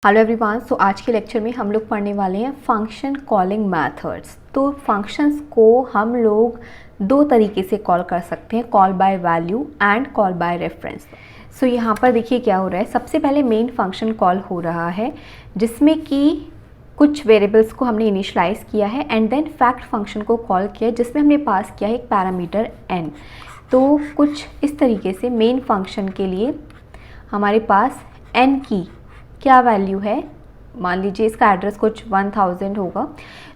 Hello everyone. सो आज के lecture में हम लोग पढ़ने वाले हैं फंक्शन कॉलिंग मेथड्स। तो फंक्शंस को हम लोग दो तरीके से कॉल कर सकते हैं, call by value and call by reference. So यहाँ पर देखिए क्या हो रहा है। सबसे पहले मेन फंक्शन कॉल हो रहा है जिसमें कि कुछ वेरिएबल्स को हमने इनिशियलाइज किया है एंड देन फैक्ट फंक्शन को कॉल किया है जिसमें हमने पास किया है एक पैरामीटर n। तो कुछ इस तरीके से मेन फंक्शन के लिए हमारे पास n की क्या वैल्यू है, मान लीजिए इसका एड्रेस कुछ 1000 होगा,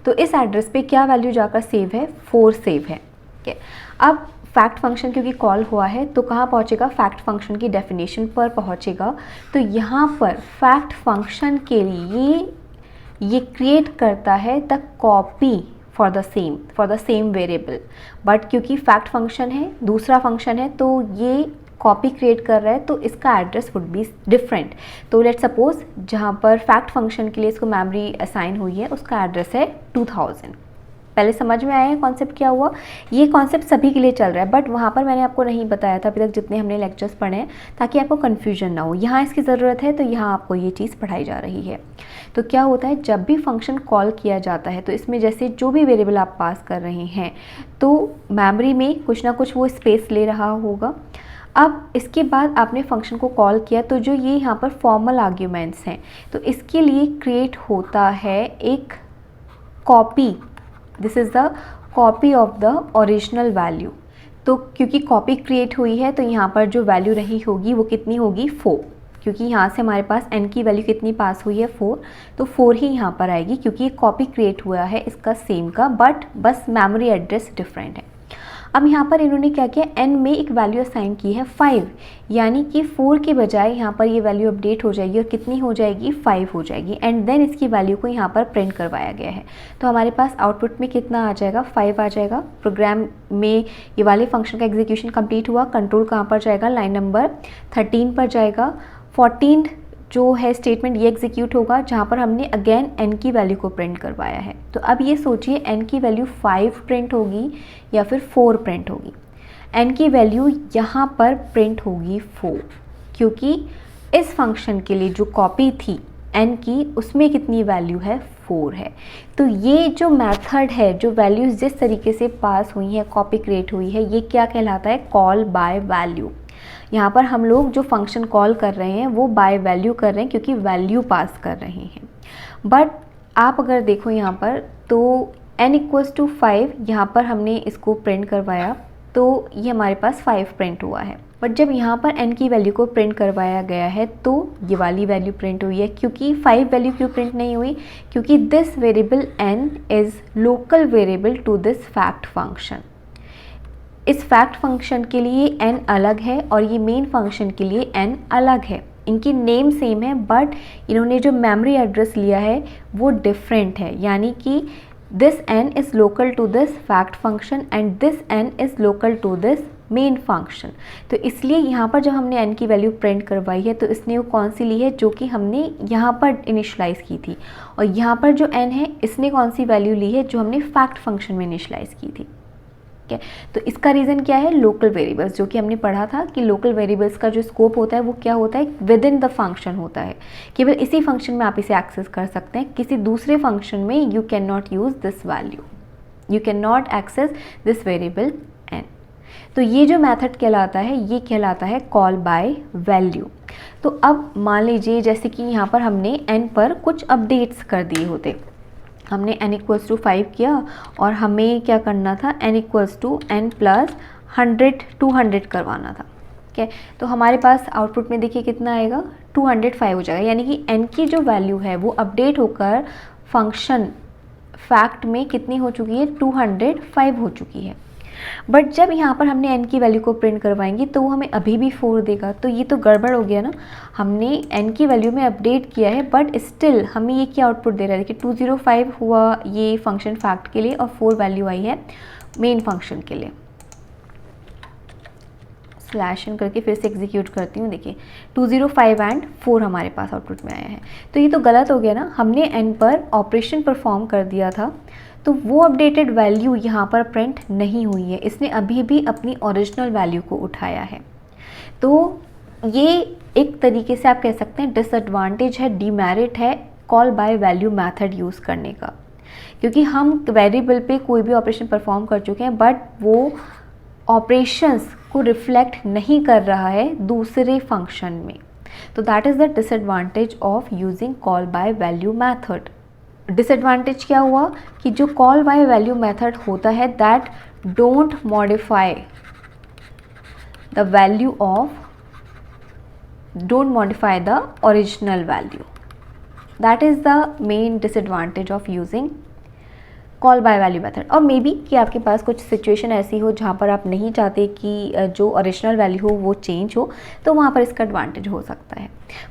तो इस एड्रेस पे क्या वैल्यू जाकर सेव है, 4 सेव है। ठीक है, अब फैक्ट फंक्शन क्योंकि कॉल हुआ है तो कहाँ पहुँचेगा, फैक्ट फंक्शन की डेफिनेशन पर पहुँचेगा। तो यहाँ पर फैक्ट फंक्शन के लिए ये क्रिएट करता है the copy for the same variable, but क्योंकि फैक्ट फंक्शन है, दूसरा फंक्शन है, तो ये कॉपी क्रिएट कर रहा है तो इसका एड्रेस वुड बी डिफरेंट। तो लेट सपोज जहाँ पर फैक्ट फंक्शन के लिए इसको मेमोरी असाइन हुई है उसका एड्रेस है 2000। पहले समझ में आया है कॉन्सेप्ट क्या हुआ। ये कॉन्सेप्ट सभी के लिए चल रहा है बट वहाँ पर मैंने आपको नहीं बताया था अभी तक जितने हमने लेक्चर्स पढ़े हैं, ताकि आपको कन्फ्यूजन ना हो। यहाँ इसकी ज़रूरत है तो यहाँ आपको ये चीज़ पढ़ाई जा रही है। तो क्या होता है, जब भी फंक्शन कॉल किया जाता है तो इसमें जैसे जो भी वेरिएबल आप पास कर रहे हैं तो मेमोरी में कुछ ना कुछ वो स्पेस ले रहा होगा। अब इसके बाद आपने फंक्शन को कॉल किया तो जो ये यहाँ पर फॉर्मल आर्ग्यूमेंट्स हैं तो इसके लिए क्रिएट होता है एक copy. This is the copy of the original value. तो क्योंकि कॉपी क्रिएट हुई है तो यहाँ पर जो वैल्यू रही होगी वो कितनी होगी, 4। क्योंकि यहाँ से हमारे पास n की वैल्यू कितनी पास हुई है, 4, तो 4 ही यहाँ पर आएगी क्योंकि कॉपी क्रिएट हुआ है इसका सेम का, बट बस मेमोरी एड्रेस डिफरेंट है। अब यहाँ पर इन्होंने क्या किया, n में एक वैल्यू असाइन की है 5, यानी कि 4 के बजाय यहाँ पर ये वैल्यू अपडेट हो जाएगी और कितनी हो जाएगी, 5 हो जाएगी। एंड देन इसकी वैल्यू को यहाँ पर प्रिंट करवाया गया है। तो हमारे पास आउटपुट में कितना आ जाएगा, 5 आ जाएगा। प्रोग्राम में ये वाले फंक्शन का एग्जीक्यूशन कंप्लीट हुआ। कंट्रोल कहाँ पर जाएगा, लाइन नंबर 13 पर जाएगा। 14 जो है स्टेटमेंट ये एग्जीक्यूट होगा जहाँ पर हमने अगेन n की वैल्यू को प्रिंट करवाया है। तो अब ये सोचिए n की वैल्यू 5 प्रिंट होगी या फिर 4 प्रिंट होगी। n की वैल्यू यहाँ पर प्रिंट होगी 4, क्योंकि इस फंक्शन के लिए जो कॉपी थी n की उसमें कितनी वैल्यू है, 4 है। तो ये जो मेथड है, जो वैल्यूज़ जिस तरीके से पास हुई हैं, कॉपी क्रिएट हुई है, ये क्या कहलाता है, कॉल बाय वैल्यू। यहाँ पर हम लोग जो फंक्शन कॉल कर रहे हैं वो बाय वैल्यू कर रहे हैं क्योंकि वैल्यू पास कर रहे हैं। बट आप अगर देखो यहाँ पर तो n = 5 यहाँ पर हमने इसको प्रिंट करवाया तो ये हमारे पास 5 प्रिंट हुआ है। बट जब यहाँ पर n की वैल्यू को प्रिंट करवाया गया है तो ये वाली वैल्यू प्रिंट हुई है। क्योंकि 5 वैल्यू क्यों प्रिंट नहीं हुई, क्योंकि this variable n is local variable to this fact function. इस फैक्ट फंक्शन के लिए n अलग है और ये मेन फंक्शन के लिए n अलग है। इनकी नेम सेम है बट इन्होंने जो मेमोरी एड्रेस लिया है वो डिफरेंट है, यानी कि this n is local to this fact function and this n is local to this main function. तो इसलिए यहाँ पर जब हमने n की वैल्यू प्रिंट करवाई है तो इसने वो कौन सी ली है, जो कि हमने यहाँ पर इनिशलाइज़ की थी, और यहाँ पर जो n है इसने कौन सी वैल्यू ली है, जो हमने फैक्ट फंक्शन में इनिशलाइज़ की थी। तो इसका रीज़न क्या है, लोकल वेरिएबल्स, जो कि हमने पढ़ा था कि लोकल वेरिएबल्स का जो स्कोप होता है वो क्या होता है, विद इन द फंक्शन होता है। केवल इसी फंक्शन में आप इसे एक्सेस कर सकते हैं, किसी दूसरे फंक्शन में you can not use this value, you can not access this variable n। तो ये जो मेथड कहलाता है ये कहलाता है कॉल बाय वैल्यू। तो अब मान लीजिए जैसे कि यहाँ पर हमने n पर कुछ अपडेट्स कर दिए होते, हमने n = 5 किया और हमें क्या करना था, n = n + 100 200 करवाना था। ठीक है, तो हमारे पास आउटपुट में देखिए कितना आएगा, 205 हो जाएगा। यानी कि n की जो वैल्यू है वो अपडेट होकर फंक्शन फैक्ट में कितनी हो चुकी है, 205 हो चुकी है। बट जब यहाँ पर हमने n की वैल्यू को प्रिंट करवाएंगे तो वो हमें अभी भी 4 देगा। तो ये तो गड़बड़ हो गया ना, हमने n की वैल्यू में अपडेट किया है बट स्टिल हमें ये क्या आउटपुट दे रहा है, देखिए 205 हुआ ये फंक्शन फैक्ट के लिए और 4 वैल्यू आई है मेन फंक्शन के लिए। /n करके फिर से एग्जीक्यूट करती हूँ, देखिए 205 एंड 4 हमारे पास आउटपुट में आया है। तो ये तो गलत हो गया ना, हमने n पर ऑपरेशन परफॉर्म कर दिया था तो वो अपडेटेड वैल्यू यहाँ पर प्रिंट नहीं हुई है, इसने अभी भी अपनी ओरिजिनल वैल्यू को उठाया है। तो ये एक तरीके से आप कह सकते हैं डिसएडवांटेज है, डीमेरिट है call by value method use करने का, क्योंकि हम वेरिएबल पे कोई भी ऑपरेशन परफॉर्म कर चुके हैं बट वो ऑपरेशंस को रिफ्लेक्ट नहीं कर रहा है दूसरे फंक्शन में। तो that is the disadvantage of using call by value method. Disadvantage क्या हुआ कि जो कॉल बाय वैल्यू मेथड होता है that don't modify the value of, don't modify the original value. That is the main disadvantage of using call by value method. और may be कि आपके पास कुछ सिचुएशन ऐसी हो जहाँ पर आप नहीं चाहते कि जो ओरिजिनल वैल्यू हो वो चेंज हो, तो वहाँ पर इसका एडवांटेज हो सकता है।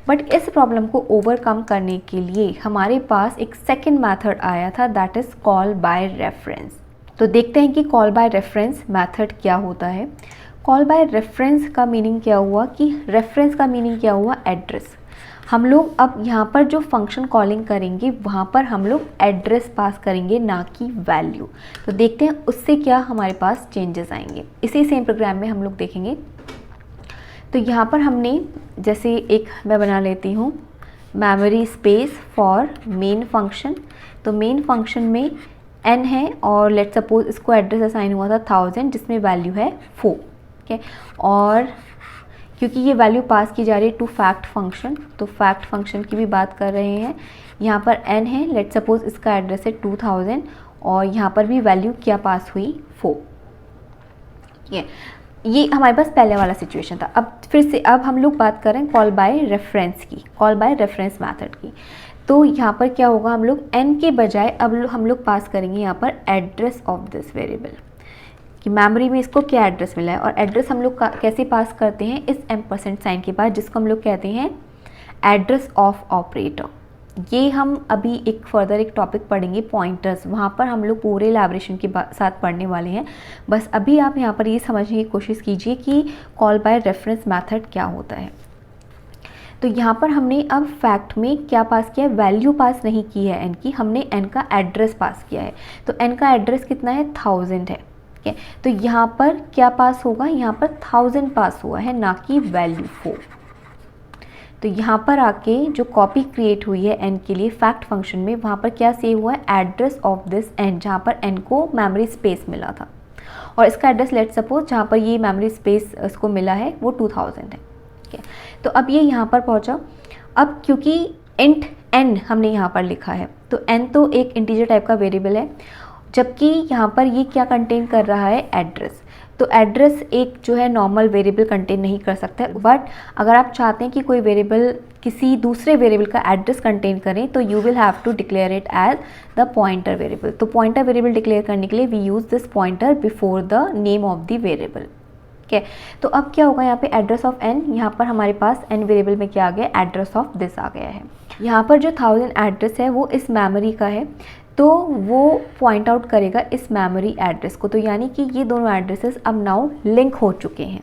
बट इस प्रॉब्लम को ओवरकम करने के लिए हमारे पास एक सेकेंड मैथड आया था, that is call by reference. तो देखते हैं कि कॉल बाय रेफरेंस मैथड क्या होता है। कॉल बाय रेफरेंस का मीनिंग क्या हुआ कि रेफरेंस का मीनिंग क्या हुआ, एड्रेस। हम लोग अब यहाँ पर जो फंक्शन कॉलिंग करेंगे वहाँ पर हम लोग एड्रेस पास करेंगे, ना कि वैल्यू। तो देखते हैं उससे क्या हमारे पास चेंजेस आएंगे। इसी सेम प्रोग्राम में हम लोग देखेंगे। तो यहाँ पर हमने जैसे एक मैं बना लेती हूँ memory space for main function. तो मेन फंक्शन में n है और लेट सपोज इसको एड्रेस असाइन हुआ था 1000 जिसमें वैल्यू है 4। और क्योंकि ये वैल्यू पास की जा रही है टू फैक्ट फंक्शन, तो फैक्ट फंक्शन की भी बात कर रहे हैं। यहाँ पर n है, लेट सपोज इसका एड्रेस है 2000 और यहाँ पर भी वैल्यू क्या पास हुई 4। ये हमारे पास पहले वाला सिचुएशन था। अब फिर से अब हम लोग बात कर रहे हैं कॉल बाय रेफरेंस की, कॉल बाय रेफरेंस मैथड की। तो यहाँ पर क्या होगा, हम लोग n के बजाय अब हम लोग पास करेंगे यहाँ पर एड्रेस ऑफ दिस वेरिएबल, कि मेमोरी में इसको क्या एड्रेस मिला है। और एड्रेस हम लोग कैसे पास करते हैं, इस एम्परसेंड साइन के बाद, जिसको हम लोग कहते हैं एड्रेस ऑफ ऑपरेटर। ये हम अभी एक फर्दर एक टॉपिक पढ़ेंगे पॉइंटर्स, वहाँ पर हम लोग पूरे एलैबोरेशन के साथ पढ़ने वाले हैं। बस अभी आप यहाँ पर ये समझने की कोशिश कीजिए कि कॉल बाय रेफरेंस मेथड क्या होता है। तो यहाँ पर हमने अब फैक्ट में क्या पास किया है, वैल्यू पास नहीं की है n की, हमने n का एड्रेस पास किया है। तो n का एड्रेस कितना है, 1000 है। ठीक है, तो यहाँ पर क्या पास होगा, यहाँ पर 1000 पास हुआ है, ना कि वैल्यू 4। तो यहाँ पर आके जो कॉपी क्रिएट हुई है n के लिए फैक्ट फंक्शन में, वहाँ पर क्या सेव हुआ है, एड्रेस ऑफ दिस n, जहाँ पर n को मेमोरी स्पेस मिला था। और इसका एड्रेस लेट सपोज जहाँ पर ये मेमोरी स्पेस इसको मिला है वो 2000 है। ठीक है, तो अब ये यहाँ पर पहुँचा। अब क्योंकि इंट n हमने यहाँ पर लिखा है, तो n तो एक इंटीजर टाइप का वेरिएबल है, जबकि यहाँ पर ये क्या कंटेन कर रहा है, एड्रेस। तो एड्रेस एक जो है नॉर्मल वेरिएबल कंटेन नहीं कर सकता है, बट अगर आप चाहते हैं कि कोई वेरिएबल किसी दूसरे वेरिएबल का एड्रेस कंटेन करें तो you will have to declare it as the pointer variable. तो पॉइंटर वेरिएबल डिक्लेयर करने के लिए we use this pointer before the name of the variable. ठीक है, तो अब क्या होगा, यहाँ पे एड्रेस ऑफ n, यहाँ पर हमारे पास n वेरिएबल में क्या आ गया, एड्रेस ऑफ दिस आ गया है। यहाँ पर जो 1000 एड्रेस है वो इस मेमोरी का है, तो वो पॉइंट आउट करेगा इस मेमोरी एड्रेस को। तो यानी कि ये दोनों एड्रेसेस अब नाउ लिंक हो चुके हैं।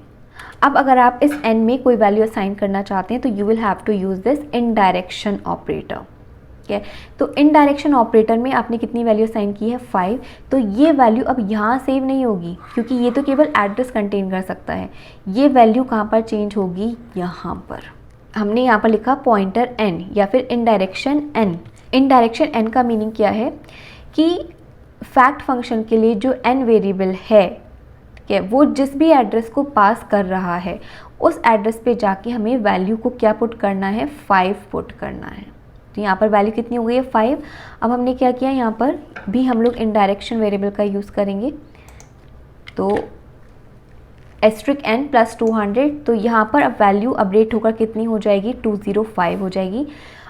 अब अगर आप इस n में कोई वैल्यू असाइन करना चाहते हैं तो you will have to use this indirection operator. ठीक है, तो इनडायरेक्शन ऑपरेटर में आपने कितनी वैल्यू असाइन की है, 5। तो ये वैल्यू अब यहाँ सेव नहीं होगी, क्योंकि ये तो केवल एड्रेस कंटेन कर सकता है। ये वैल्यू कहाँ पर चेंज होगी, यहाँ पर हमने यहाँ पर लिखा पॉइंटर n या फिर इनडायरेक्शन n। इनडायरेक्शन n का मीनिंग क्या है कि फैक्ट फंक्शन के लिए जो n वेरिएबल है, ठीक है, वो जिस भी एड्रेस को पास कर रहा है उस एड्रेस पे जाके हमें वैल्यू को क्या पुट करना है, 5 पुट करना है। तो यहाँ पर वैल्यू कितनी हो गई है, 5। अब हमने क्या किया, यहाँ पर भी हम लोग इनडायरेक्शन वेरिएबल का यूज़ करेंगे। तो एस्ट्रिक n प्लस 200, तो यहाँ पर अब वैल्यू अपडेट होकर कितनी हो जाएगी, 205 हो जाएगी।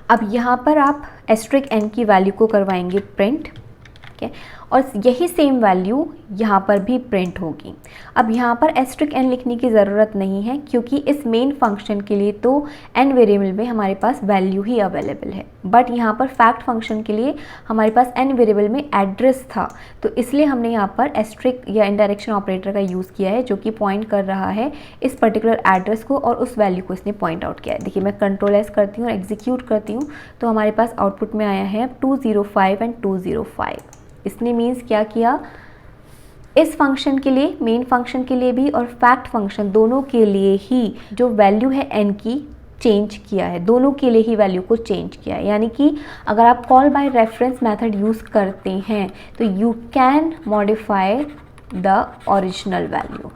अब यहाँ पर आप एस्ट्रिक n की वैल्यू को करवाएंगे प्रिंट। ठीक है, और यही सेम वैल्यू यहाँ पर भी प्रिंट होगी। अब यहाँ पर एस्ट्रिक n लिखने की ज़रूरत नहीं है, क्योंकि इस मेन फंक्शन के लिए तो n वेरिएबल में हमारे पास वैल्यू ही अवेलेबल है, बट यहाँ पर फैक्ट फंक्शन के लिए हमारे पास n वेरिएबल में एड्रेस था, तो इसलिए हमने यहाँ पर एस्ट्रिक या इनडायरेक्शन ऑपरेटर का यूज़ किया है, जो कि पॉइंट कर रहा है इस पर्टिकुलर एड्रेस को और उस वैल्यू को इसने पॉइंट आउट किया है। देखिए मैं कंट्रोल एस करती हूँ और एग्जीक्यूट करती हूँ, तो हमारे पास आउटपुट में आया है 205 एंड 205। इसने मीन्स क्या किया, इस फंक्शन के लिए, मेन फंक्शन के लिए भी और फैक्ट फंक्शन दोनों के लिए ही जो वैल्यू है n की चेंज किया है, दोनों के लिए ही वैल्यू को चेंज किया है। यानी कि अगर आप call by reference method use करते हैं तो you can modify the original value,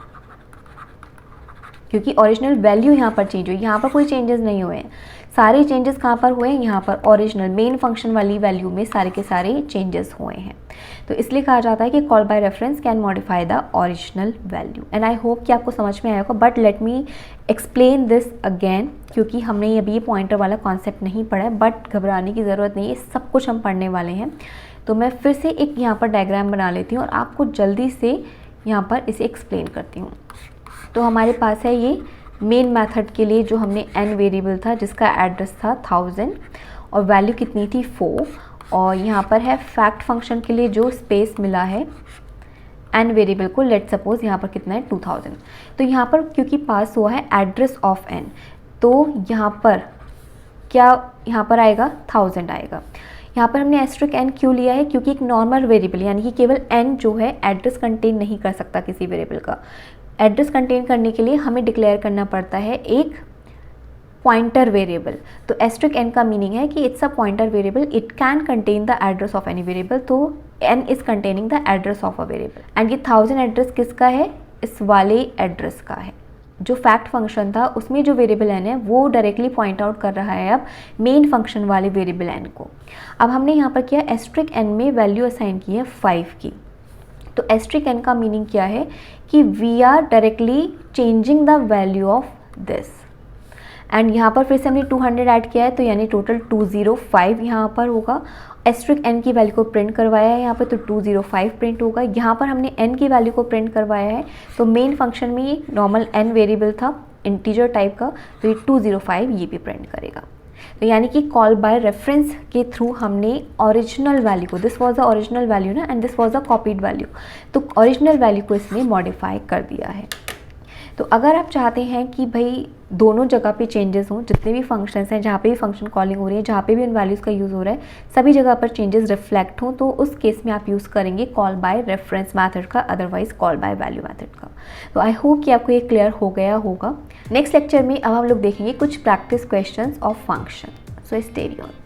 क्योंकि ओरिजिनल वैल्यू यहाँ पर चेंज हुई, यहाँ पर कोई चेंजेस नहीं हुए हैं। सारे चेंजेस कहाँ पर हुए हैं, यहाँ पर ओरिजिनल मेन फंक्शन वाली वैल्यू में सारे के सारे चेंजेस हुए हैं। तो इसलिए कहा जाता है कि call by reference can modify the original value. And I hope कि आपको समझ में आया होगा, but let me explain this again, क्योंकि हमने अभी ये पॉइंटर वाला कॉन्सेप्ट नहीं पढ़ा है, बट घबराने की ज़रूरत नहीं है, सब कुछ हम पढ़ने वाले हैं। तो मैं फिर से एक यहाँ पर डायग्राम बना लेती हूँ और आपको जल्दी से यहाँ पर इसे एक्सप्लेन करती हूँ। तो हमारे पास है ये मेन मेथड के लिए जो हमने n वेरिएबल था जिसका एड्रेस था 1000 और वैल्यू कितनी थी 4, और यहाँ पर है फैक्ट फंक्शन के लिए जो स्पेस मिला है n वेरिएबल को, लेट सपोज यहाँ पर कितना है 2000। तो यहाँ पर क्योंकि पास हुआ है एड्रेस ऑफ n, तो यहाँ पर क्या यहाँ पर आएगा 1000 आएगा। यहाँ पर हमने एस्ट्रिक n क्यों लिया है, क्योंकि एक नॉर्मल वेरिएबल यानी कि केवल n जो है एड्रेस कंटेन नहीं कर सकता किसी वेरिएबल का। एड्रेस कंटेन करने के लिए हमें डिक्लेयर करना पड़ता है एक पॉइंटर वेरिएबल। तो एस्ट्रिक n का मीनिंग है कि it's a pointer variable, it can contain the address of any variable. तो n is containing the address of a variable. And ये 1000 एड्रेस किसका है, इस वाले एड्रेस का है। जो फैक्ट फंक्शन था उसमें जो वेरिएबल n है वो डायरेक्टली पॉइंट आउट कर रहा है अब मेन फंक्शन वाले वेरिएबल n को। अब हमने यहाँ पर किया एस्ट्रिक n में वैल्यू असाइन की है 5 की। तो एस्ट्रिक n का मीनिंग क्या है कि we are directly changing the value of this. And यहाँ पर फिर से हमने 200 ऐड किया है, तो यानी टोटल 205 यहाँ पर होगा। एस्ट्रिक n की वैल्यू को प्रिंट करवाया है यहाँ पर, तो 205 प्रिंट होगा। यहाँ पर हमने n की वैल्यू को प्रिंट करवाया है, तो मेन फंक्शन में ये नॉर्मल n वेरिएबल था इंटीजर टाइप का, तो ये 205 ये भी प्रिंट करेगा। तो यानी कि कॉल बाय रेफरेंस के थ्रू हमने ओरिजिनल वैल्यू को, this was the original value ना and this was the copied value, तो ओरिजिनल वैल्यू को इसने मॉडिफाई कर दिया है। तो अगर आप चाहते हैं कि भाई दोनों जगह पे चेंजेस हों, जितने भी फंक्शंस हैं, जहाँ पे भी फंक्शन कॉलिंग हो रही है, जहाँ पे भी उन वैल्यूज़ का यूज़ हो रहा है, सभी जगह पर चेंजेस रिफ्लेक्ट हों, तो उस केस में आप यूज़ करेंगे कॉल बाय रेफरेंस मेथड का, otherwise call by value method का। तो आई होप कि आपको ये क्लियर हो गया होगा। नेक्स्ट लेक्चर में अब हम लोग देखेंगे कुछ practice questions of function. So stay tuned.